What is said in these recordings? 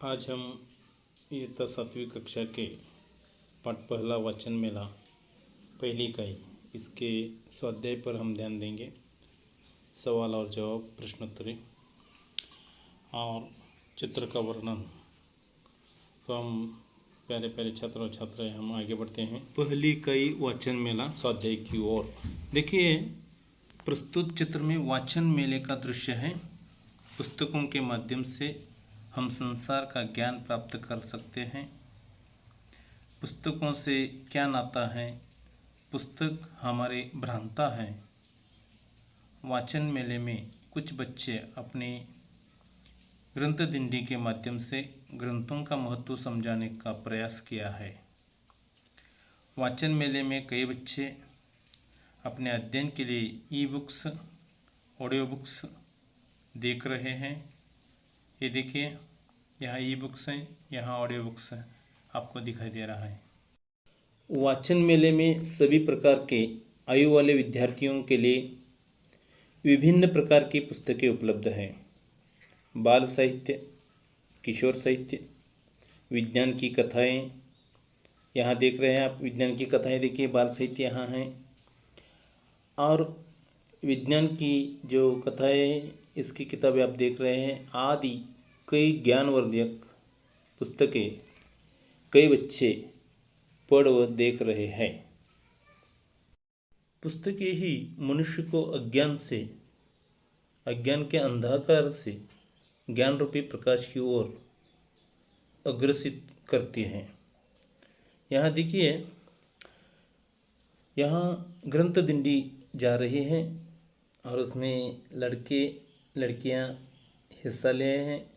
आज हम इयत्ता 7वीं कक्षा के पाठ पहला वाचन मेला पहली इकाई इसके स्वाध्याय पर हम ध्यान देंगे। सवाल और जवाब, प्रश्नोत्तरी और चित्र का वर्णन। तो हम प्यारे प्यारे छात्र और छात्राएं हम आगे बढ़ते हैं। पहली इकाई वाचन मेला स्वाध्याय की ओर। देखिए, प्रस्तुत चित्र में वाचन मेले का दृश्य है। पुस्तकों के माध्यम से हम संसार का ज्ञान प्राप्त कर सकते हैं। पुस्तकों से क्या नाता है? पुस्तक हमारे भ्रांता है। वाचन मेले में कुछ बच्चे अपने ग्रंथ दिंडी के माध्यम से ग्रंथों का महत्व समझाने का प्रयास किया है। वाचन मेले में कई बच्चे अपने अध्ययन के लिए ई बुक्स, ऑडियो बुक्स देख रहे हैं। ये देखिए, यहाँ ई बुक्स हैं, यहाँ ऑडियो बुक्स हैं, आपको दिखाई दे रहा है। वाचन मेले में सभी प्रकार के आयु वाले विद्यार्थियों के लिए विभिन्न प्रकार की पुस्तकें उपलब्ध हैं। बाल साहित्य, किशोर साहित्य, विज्ञान की कथाएं, यहाँ देख रहे हैं आप विज्ञान की कथाएं, देखिए बाल साहित्य यहाँ हैं। और विज्ञान की जो कथाएं, इसकी किताबें आप देख रहे हैं आदि कई ज्ञानवर्धक पुस्तकें कई बच्चे पढ़ व देख रहे हैं। पुस्तकें ही मनुष्य को अज्ञान के अंधकार से ज्ञान रूपी प्रकाश की ओर अग्रसित करती हैं। यहाँ देखिए, यहाँ ग्रंथ दिंडी जा रही है और उसमें लड़के लड़कियाँ हिस्सा ले रहे हैं।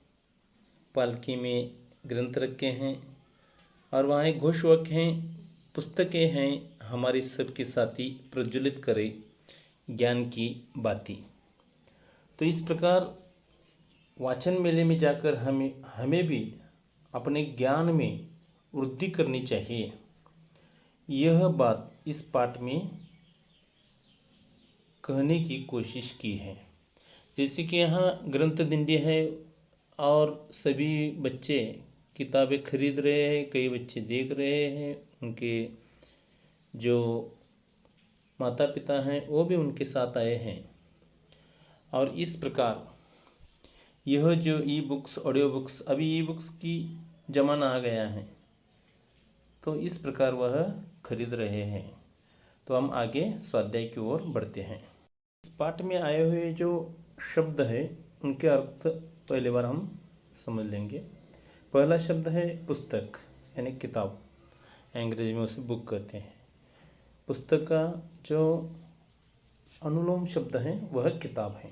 पालकी में ग्रंथ रखे हैं और वहाँ एक घोषवाक्य हैं, पुस्तकें हैं हमारी सबके साथी, प्रज्वलित करे ज्ञान की बाती। तो इस प्रकार वाचन मेले में जाकर हमें भी अपने ज्ञान में वृद्धि करनी चाहिए। यह बात इस पाठ में कहने की कोशिश की है। जैसे कि यहाँ ग्रंथ दिंडी है और सभी बच्चे किताबें खरीद रहे हैं, कई बच्चे देख रहे हैं, उनके जो माता पिता हैं वो भी उनके साथ आए हैं। और इस प्रकार यह जो ई बुक्स, ऑडियो बुक्स, अभी ई बुक्स की ज़माना आ गया है, तो इस प्रकार वह खरीद रहे हैं। तो हम आगे स्वाध्याय की ओर बढ़ते हैं। इस पाठ में आए हुए जो शब्द है उनके अर्थ पहले बार हम समझ लेंगे। पहला शब्द है पुस्तक, यानी किताब, अंग्रेजी में उसे बुक कहते हैं। पुस्तक का जो अनुलोम शब्द है वह किताब है।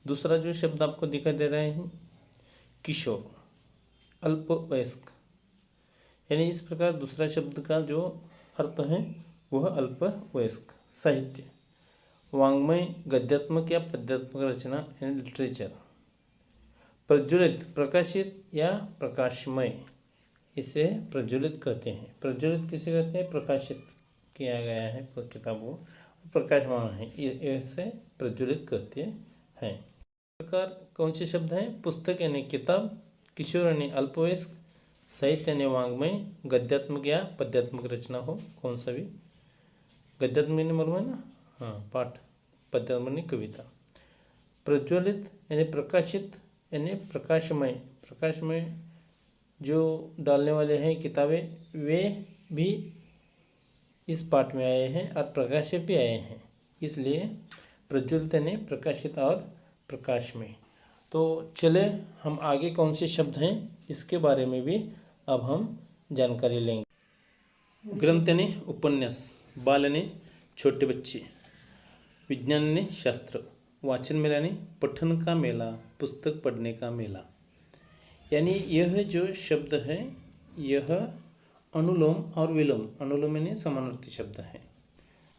दूसरा जो शब्द आपको दिखाई दे रहे हैं किशोर, अल्पवयस्क, यानी इस प्रकार दूसरा शब्द का जो अर्थ है वह अल्पवयस्क। साहित्य, वाङ्मय, गद्यात्मक या पद्यात्मक रचना यानी लिटरेचर। प्रज्वलित, प्रकाशित या प्रकाशमय, इसे प्रज्वलित कहते हैं। प्रज्वलित किसे कहते हैं? प्रकाशित किया गया है किताब को, प्रकाशमान है, इसे प्रज्वलित कहते हैं। प्रकार कौन से शब्द हैं? पुस्तक यानी किताब, किशोर यानी अल्पवयस्क, साहित्य यानी वाङ्मय, गद्यात्मक या पद्यात्मक रचना हो, कौन सा भी। गद्यात्मक यानी मालूम है ना, हाँ पाठ, पद्यात्मक यानी कविता। प्रज्वलित यानी प्रकाशित यानी प्रकाशमय, प्रकाशमय जो डालने वाले हैं किताबें, वे भी इस पाठ में आए हैं और प्रकाशित भी आए हैं, इसलिए प्रज्वलित यानी प्रकाशित और प्रकाशमय। तो चले हम आगे कौन से शब्द हैं इसके बारे में भी अब हम जानकारी लेंगे। ग्रंथ यानी उपन्यास, बाल यानी छोटे बच्चे, विज्ञान यानी शास्त्र, वाचन मेला यानी पठन का मेला, पुस्तक पढ़ने का मेला। यानी यह जो शब्द है यह अनुलोम और विलोम, अनुलोम यानी समानार्थी शब्द है।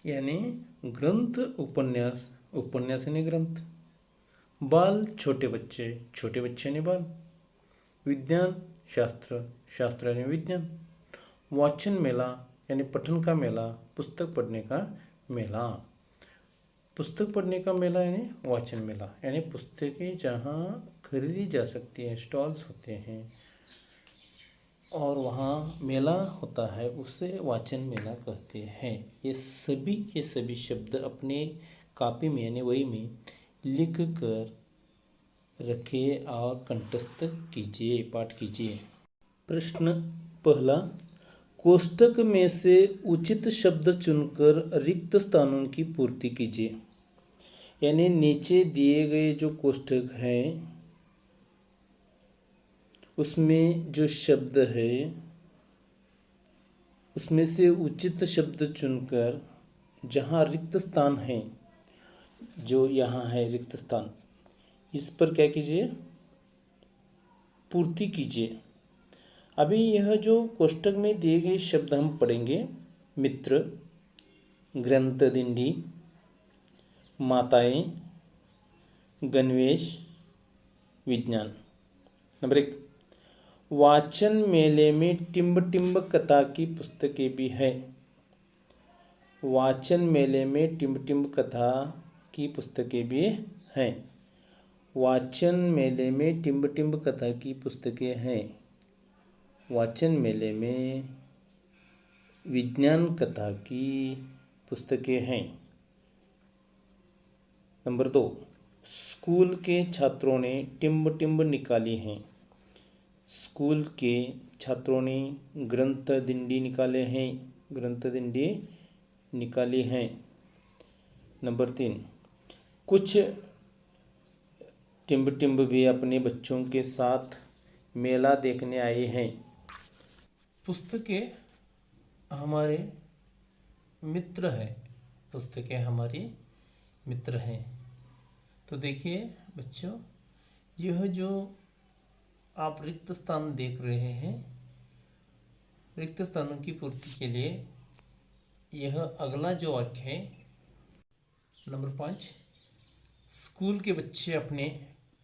यानी ग्रंथ उपन्यास, उपन्यास यानी ग्रंथ, बाल छोटे बच्चे, छोटे बच्चे यानी बाल, विज्ञान शास्त्र, शास्त्र यानी विज्ञान, वाचन मेला यानी पठन का मेला, पुस्तक पढ़ने का मेला। पुस्तक पढ़ने का मेला यानी वाचन मेला, यानी पुस्तकें जहाँ खरीदी जा सकती है, स्टॉल्स होते हैं और वहाँ मेला होता है, उसे वाचन मेला कहते हैं। ये सभी के सभी शब्द अपने कॉपी में यानी वही में लिख कर रखिए और कंठस्थ कीजिए, पाठ कीजिए। प्रश्न पहला, कोष्ठक में से उचित शब्द चुनकर रिक्त स्थानों की पूर्ति कीजिए। यानी नीचे दिए गए जो कोष्ठक है उसमें जो शब्द है उसमें से उचित शब्द चुनकर जहाँ रिक्त स्थान है, जो यहाँ है रिक्त स्थान, इस पर क्या कीजिए, पूर्ति कीजिए। अभी यह जो कोष्ठक में दिए गए शब्द हम पढ़ेंगे, मित्र, ग्रंथदिंडी, माताएं, गणवेश, विज्ञान। नंबर 1, वाचन मेले में टिम्ब टिम्ब कथा की पुस्तकें भी है। वाचन मेले में टिम्ब टिम्ब कथा की पुस्तकें भी हैं। वाचन मेले में टिम्ब टिम्ब कथा की पुस्तकें हैं। वाचन मेले में विज्ञान कथा की पुस्तकें हैं। नंबर 2, स्कूल के छात्रों ने टिम्ब टिम्ब निकाली हैं। स्कूल के छात्रों ने ग्रंथ दिंडी निकाले हैं, ग्रंथ दिंडी निकाली हैं। नंबर 3, कुछ टिम्ब टिम्ब भी अपने बच्चों के साथ मेला देखने आए हैं। पुस्तकें हमारे मित्र हैं, पुस्तकें हमारी मित्र हैं। तो देखिए बच्चों, यह जो आप रिक्त स्थान देख रहे हैं, रिक्त स्थानों की पूर्ति के लिए यह अगला जो वाक्य है नंबर 5, स्कूल के बच्चे अपने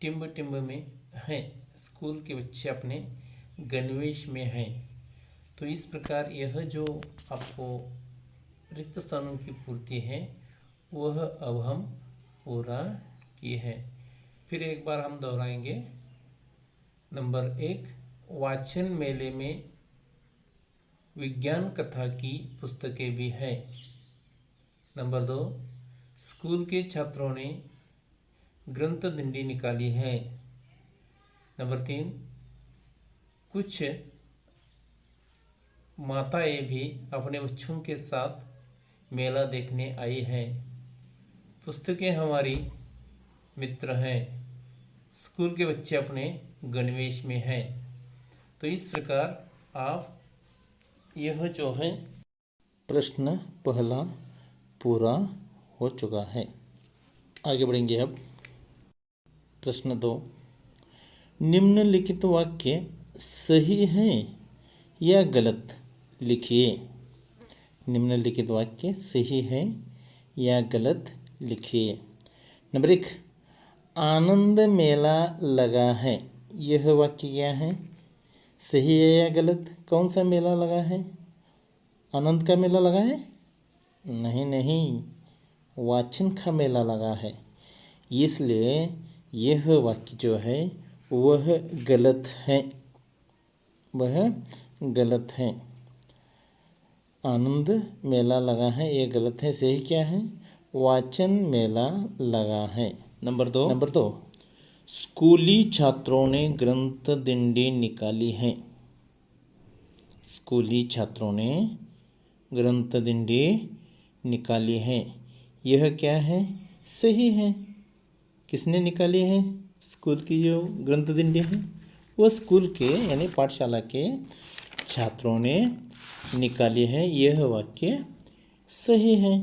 टिम्ब टिम्ब में हैं। स्कूल के बच्चे अपने गणवेश में हैं। तो इस प्रकार यह जो आपको रिक्त स्थानों की पूर्ति है वह अब हम पूरा किए हैं। फिर एक बार हम दोहराएंगे। नंबर 1, वाचन मेले में विज्ञान कथा की पुस्तकें भी हैं। नंबर 2, स्कूल के छात्रों ने ग्रंथ दिंडी निकाली है। नंबर 3, कुछ माताएं भी अपने बच्चों के साथ मेला देखने आई हैं। पुस्तकें हमारी मित्र हैं। स्कूल के बच्चे अपने गणवेश में हैं। तो इस प्रकार आप यह जो है प्रश्न पहला पूरा हो चुका है। आगे बढ़ेंगे अब। प्रश्न 2, निम्नलिखित वाक्य सही हैं या गलत लिखिए। निम्नलिखित वाक्य सही है या गलत लिखिए। नंबर 1, आनंद मेला लगा है। यह वाक्य क्या है, सही है या गलत? कौन सा मेला लगा है? आनंद का मेला लगा है? नहीं, वाचन का मेला लगा है। इसलिए यह वाक्य जो है वह गलत है, वह गलत है। आनंद मेला लगा है, यह गलत है। सही क्या है? वाचन मेला लगा है। नंबर 2, स्कूली छात्रों ने ग्रंथ दिंडी निकाली है। स्कूली छात्रों ने ग्रंथ दिंडी निकाली है। यह क्या है? सही है। किसने निकाली है? स्कूल की जो ग्रंथ दिंडी है वह स्कूल के यानी पाठशाला के छात्रों ने निकाली है। यह वाक्य सही है।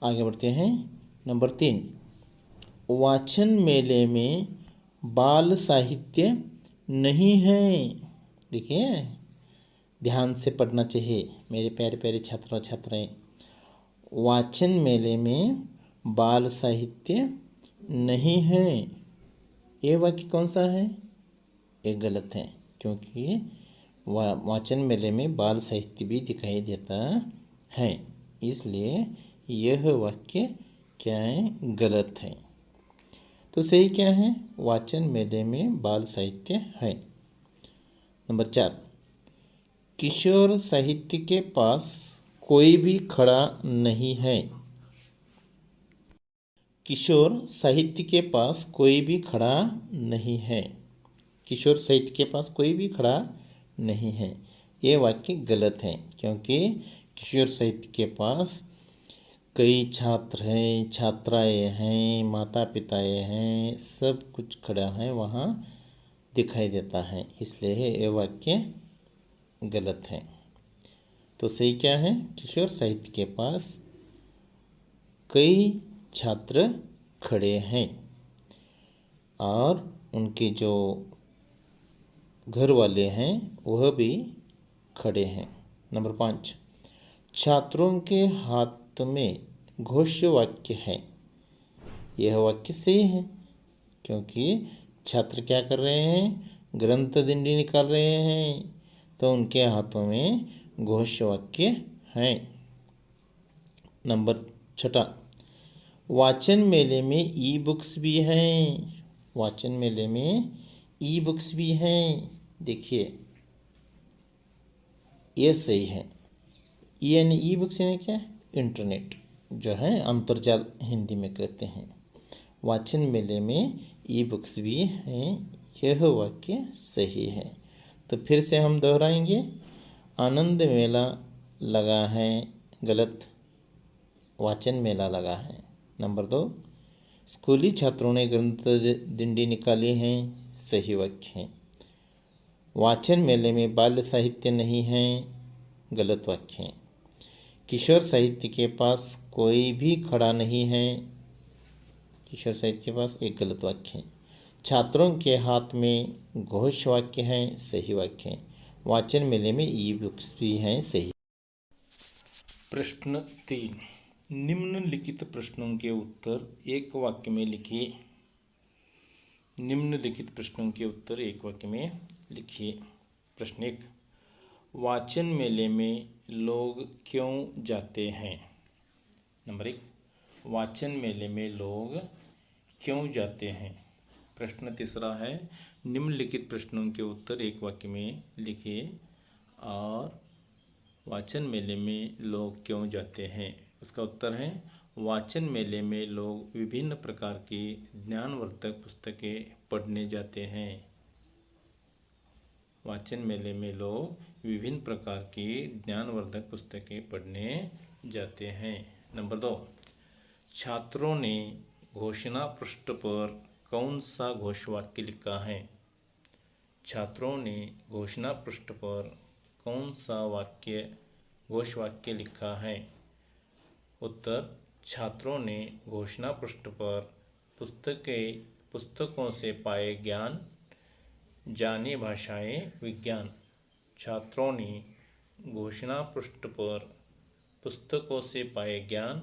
आगे बढ़ते हैं। नंबर 3, वाचन मेले में बाल साहित्य नहीं है। देखिए, ध्यान से पढ़ना चाहिए मेरे प्यारे प्यारे छात्र छात्राएं। वाचन मेले में बाल साहित्य नहीं है। ये वाक्य कौन सा है? ये गलत है, क्योंकि वाचन मेले में बाल साहित्य भी दिखाई देता है। इसलिए यह वाक्य क्या है? गलत है। तो सही क्या है? वाचन मेले में बाल साहित्य है। नंबर 4, किशोर साहित्य के पास कोई भी खड़ा नहीं है। किशोर साहित्य के पास कोई भी खड़ा नहीं है। किशोर साहित्य के पास कोई भी खड़ा नहीं है, ये वाक्य गलत है, क्योंकि किशोर साहित्य के पास कई छात्र हैं, छात्राएं हैं, माता पिताएं हैं, सब कुछ खड़ा है वहाँ दिखाई देता है, इसलिए ये वाक्य गलत है। तो सही क्या है? किशोर साहित्य के पास कई छात्र खड़े हैं और उनके जो घर वाले हैं वह भी खड़े हैं। नंबर 5, छात्रों के हाथ में घोषवाक्य है। यह वाक्य सही है, क्योंकि छात्र क्या कर रहे हैं? ग्रंथ दिंडी निकाल रहे हैं, तो उनके हाथों में घोषवाक्य है। नंबर 6, वाचन मेले में ई बुक्स भी हैं। वाचन मेले में ई बुक्स भी हैं। देखिए, ये सही है। यानी ई बुक्स यानी क्या? इंटरनेट जो है, अंतर्जाल हिंदी में कहते हैं। वाचन मेले में ई बुक्स भी हैं, यह वाक्य सही है। तो फिर से हम दोहराएंगे। आनंद मेला लगा है, गलत, वाचन मेला लगा है। नंबर 2, स्कूली छात्रों ने ग्रंथ दिंडी निकाली हैं, सही वाक्य है। वाचन मेले में बाल साहित्य नहीं है, गलत वाक्य है। किशोर साहित्य के पास कोई भी खड़ा नहीं है, किशोर साहित्य के पास एक गलत वाक्य है। छात्रों के हाथ में घोष वाक्य है, सही वाक्य है। वाचन मेले में ई बुक्स भी हैं, सही। प्रश्न 3, निम्नलिखित प्रश्नों के उत्तर एक वाक्य में लिखिए। निम्नलिखित प्रश्नों के उत्तर एक वाक्य में लिखिए। प्रश्न 1, वाचन मेले में लोग क्यों जाते हैं? नंबर 1, वाचन मेले में लोग क्यों जाते हैं? प्रश्न तीसरा है, निम्नलिखित प्रश्नों के उत्तर एक वाक्य में लिखिए और वाचन मेले में लोग क्यों जाते हैं। उसका उत्तर है, वाचन मेले में लोग विभिन्न प्रकार की ज्ञानवर्धक पुस्तकें पढ़ने जाते हैं। वाचन मेले में लोग विभिन्न प्रकार की ज्ञानवर्धक पुस्तकें पढ़ने जाते हैं। नंबर 2, छात्रों ने घोषणा पृष्ठ पर कौन सा घोषवाक्य लिखा है? छात्रों ने घोषणा पृष्ठ पर कौन सा घोषवाक्य लिखा है? उत्तर, छात्रों ने घोषणा पृष्ठ पर पुस्तकों से पाए ज्ञान, जाने भाषाएं, विज्ञान। छात्रों ने घोषणा पृष्ठ पर पुस्तकों से पाए ज्ञान,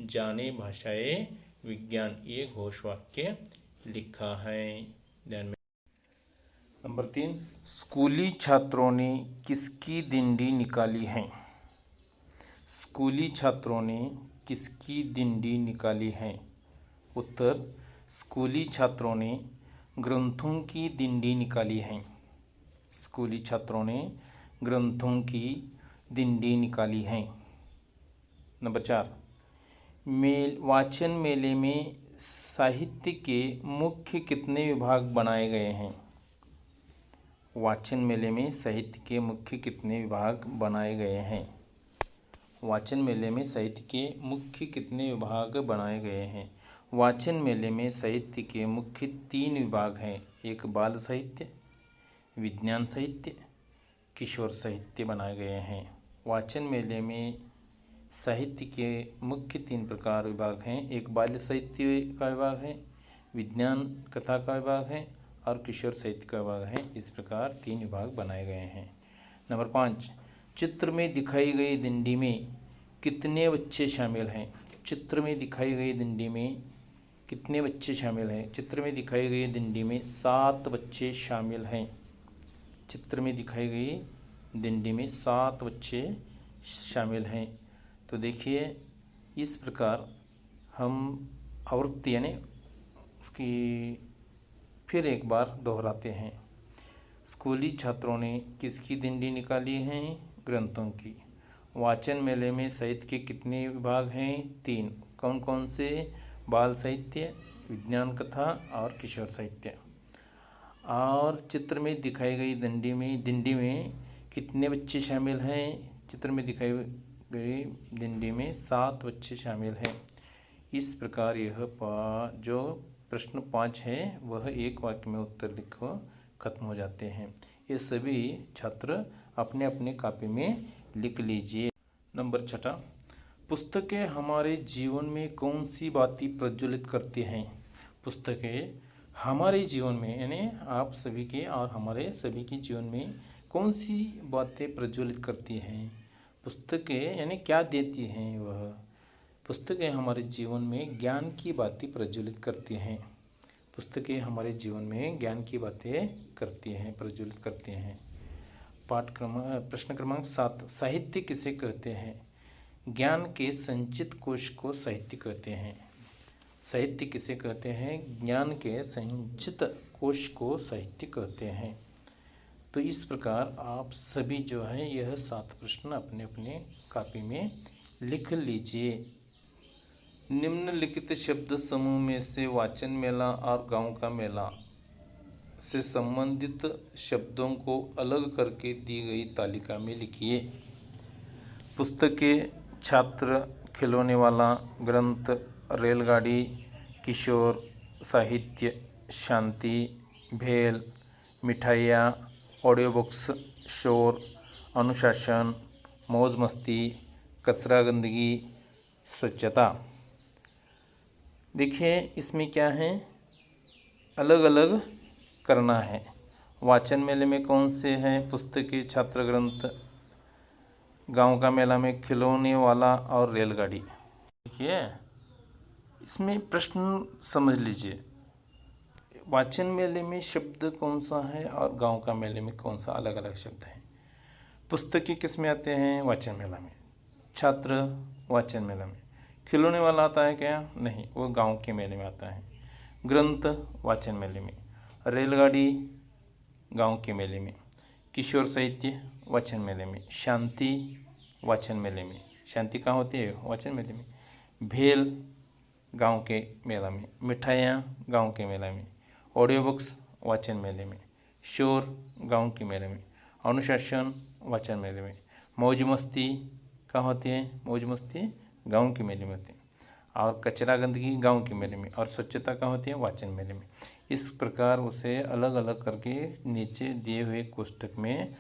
जाने भाषाएं, विज्ञान, ये घोषवाक्य लिखा है। ध्यान में। नंबर 3, स्कूली छात्रों ने किसकी दिंडी निकाली है? स्कूली छात्रों ने किसकी दिंडी निकाली है? उत्तर, स्कूली छात्रों ने ग्रंथों की दिंडी निकाली है। स्कूली छात्रों ने ग्रंथों की दिंडी निकाली है। नंबर 4, वाचन मेले में साहित्य के मुख्य कितने विभाग बनाए गए हैं? वाचन मेले में साहित्य के मुख्य कितने विभाग बनाए गए हैं? वाचन मेले में साहित्य के मुख्य कितने विभाग बनाए गए हैं? वाचन मेले में साहित्य के मुख्य 3 विभाग हैं। एक बाल साहित्य, विज्ञान साहित्य, किशोर साहित्य बनाए गए हैं। वाचन मेले में साहित्य के मुख्य 3 प्रकार विभाग हैं। एक बाल साहित्य का विभाग है, विज्ञान कथा का विभाग है और किशोर साहित्य का विभाग है। इस प्रकार 3 विभाग बनाए गए हैं। नंबर 5, चित्र में दिखाई गई दिंडी में कितने बच्चे शामिल हैं? चित्र में दिखाई गई दिंडी में कितने बच्चे शामिल हैं? चित्र में दिखाई गई दिंडी में 7 बच्चे शामिल हैं। चित्र में दिखाई गई दिंडी में 7 बच्चे शामिल हैं। तो देखिए, इस प्रकार हम आवृत्ति यानी उसकी फिर एक बार दोहराते हैं। स्कूली छात्रों ने किसकी दिंडी निकाली है? ग्रंथों की। वाचन मेले में साहित्य के कितने विभाग हैं? 3। कौन कौन से? बाल साहित्य, विज्ञान कथा और किशोर साहित्य। और चित्र में दिखाई गई दिंडी में कितने बच्चे शामिल हैं? चित्र में दिखाई गई दिंडी में 7 बच्चे शामिल हैं। इस प्रकार यह जो प्रश्न 5 है वह एक वाक्य में उत्तर लिखो खत्म हो जाते हैं। ये सभी छात्र अपने अपने कॉपी में लिख लीजिए। नंबर 6, पुस्तकें हमारे जीवन में कौन सी बातें प्रज्वलित करती हैं? पुस्तकें हमारे जीवन में यानी आप सभी के और हमारे सभी के जीवन में कौन सी बातें प्रज्वलित करती हैं? पुस्तकें यानी क्या देती हैं वह? पुस्तकें हमारे जीवन में ज्ञान की बातें प्रज्वलित करती हैं। पुस्तकें हमारे जीवन में ज्ञान की बातें करती हैं, प्रज्वलित करती हैं। प्रश्न क्रमांक 7, साहित्य किसे कहते हैं? ज्ञान के संचित कोश को साहित्य कहते हैं। साहित्य किसे कहते हैं? ज्ञान के संचित कोश को साहित्य कहते हैं। तो इस प्रकार आप सभी जो है यह 7 प्रश्न अपने अपने कॉपी में लिख लीजिए। निम्नलिखित शब्द समूह में से वाचन मेला और गांव का मेला से संबंधित शब्दों को अलग करके दी गई तालिका में लिखिए। पुस्तकें, छात्र, खिलौने वाला, ग्रंथ, रेलगाड़ी, किशोर, साहित्य, शांति, भेल, मिठाइयाँ, ऑडियो बुक्स, शोर, अनुशासन, मौज मस्ती, कचरा गंदगी, स्वच्छता। देखिए इसमें क्या है, अलग अलग करना है। वाचन मेले में कौन से हैं? पुस्तकें, छात्र, ग्रंथ। गांव का मेला में खिलौने वाला और रेलगाड़ी। देखिए इसमें प्रश्न समझ लीजिए, वाचन मेले में शब्द कौन सा है और गांव का मेले में कौन सा अलग अलग शब्द है। पुस्तकें किस में आते हैं? वाचन मेला में। छात्र वाचन मेला में। खिलौने वाला आता है क्या? नहीं, वो गांव के मेले में आता है। ग्रंथ वाचन मेले में। रेलगाड़ी गांव के मेले में। किशोर साहित्य वाचन मेले में। शांति वाचन मेले में। शांति कहाँ होती है? वाचन मेले में। भेल गांव के मेला में। मिठाइयाँ गांव के मेला में। ऑडियो बुक्स वाचन मेले में। शोर गांव के मेले में। अनुशासन वाचन मेले में। मौज मस्ती कहाँ होती है? मौज मस्ती गांव के मेले में होती है। और कचरा गंदगी गांव के मेले में। और स्वच्छता कहाँ होती है? वाचन मेले में। इस प्रकार उसे अलग अलग करके नीचे दिए हुए कोष्ठक में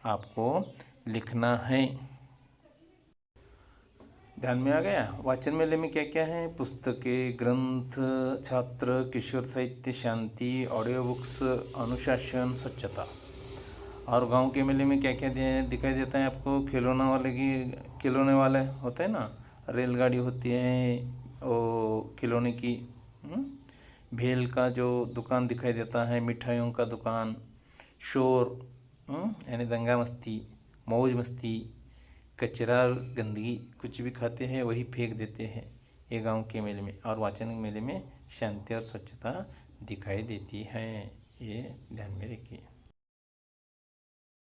आपको लिखना है। ध्यान में आ गया? वाचन मेले में क्या क्या है? पुस्तकें, ग्रंथ, छात्र, किशोर साहित्य, शांति, ऑडियो बुक्स, अनुशासन, स्वच्छता। और गांव के मेले में क्या क्या दिखाई देता है आपको? खिलौने वाले होते हैं ना, रेलगाड़ी होती है, वो खिलौने की। भेल का जो दुकान दिखाई देता है, मिठाइयों का दुकान। शोर यानी दंगा मस्ती, मौज मस्ती, कचरा गंदगी, कुछ भी खाते हैं वही फेंक देते हैं, ये गांव के मेले में। और वाचन मेले में शांति और स्वच्छता दिखाई देती है। ये ध्यान में रखिए।